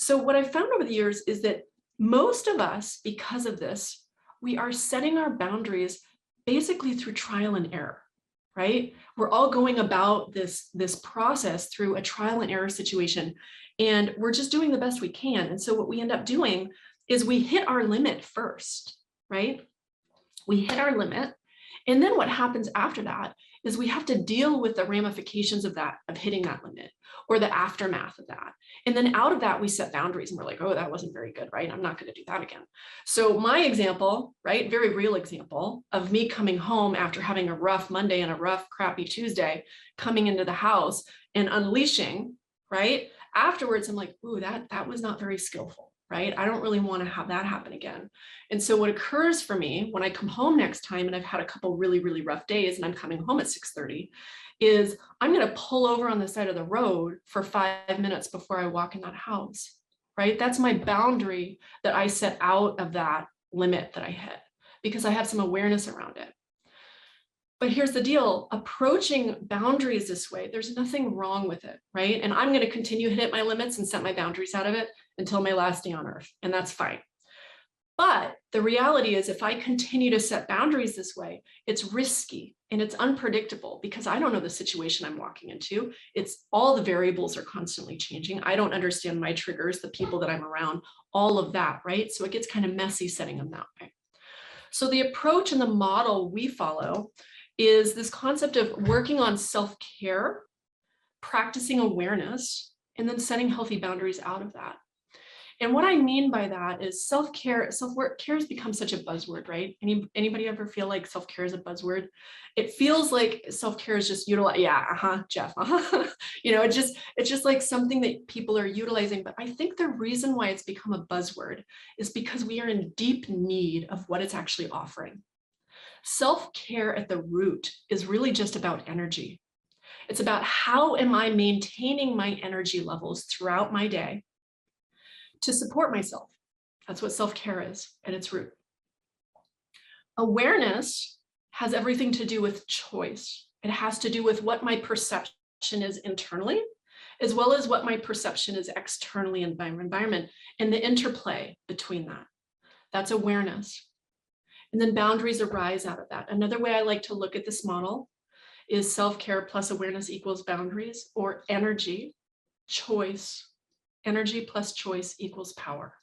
So what I've found over the years is that most of us, because of this, we are setting our boundaries basically through trial and error, right? We're all going about this process through a trial and error situation, and we're just doing the best we can. And so what we end up doing is we hit our limit first, right? We hit our limit. And then what happens after that is we have to deal with the ramifications of that, of hitting that limit, or the aftermath of that. And then out of that, we set boundaries and we're like, oh, that wasn't very good, right? I'm not going to do that again. So my example, right, very real example of me coming home after having a rough Monday and a rough, crappy Tuesday, coming into the house and unleashing, right? Afterwards, I'm like, ooh, that was not very skillful, right? I don't really want to have that happen again. And so what occurs for me when I come home next time and I've had a couple really, really rough days and I'm coming home at 6:30 is I'm going to pull over on the side of the road for 5 minutes before I walk in that house, right? That's my boundary that I set out of that limit that I hit because I have some awareness around it. But here's the deal, approaching boundaries this way, there's nothing wrong with it, right? And I'm going to continue to hit my limits and set my boundaries out of it until my last day on earth, and that's fine. But the reality is if I continue to set boundaries this way, it's risky and it's unpredictable because I don't know the situation I'm walking into. It's all the variables are constantly changing. I don't understand my triggers, the people that I'm around, all of that, right? So it gets kind of messy setting them that way. So the approach and the model we follow is this concept of working on self-care, practicing awareness, and then setting healthy boundaries out of that. And what I mean by that is self-care, self-care has become such a buzzword, right? Anybody ever feel like self-care is a buzzword? It feels like self-care is just utilize, yeah, Jeff, you know, it's just like something that people are utilizing. But I think the reason why it's become a buzzword is because we are in deep need of what it's actually offering. Self-care at the root is really just about energy. It's about how am I maintaining my energy levels throughout my day to support myself. That's what self-care is at its root. Awareness has everything to do with choice. It has to do with what my perception is internally, as well as what my perception is externally in my environment, and the interplay between that. That's awareness. And then boundaries arise out of that. Another way I like to look at this model is self-care plus awareness equals boundaries, or energy, choice. Energy plus choice equals power.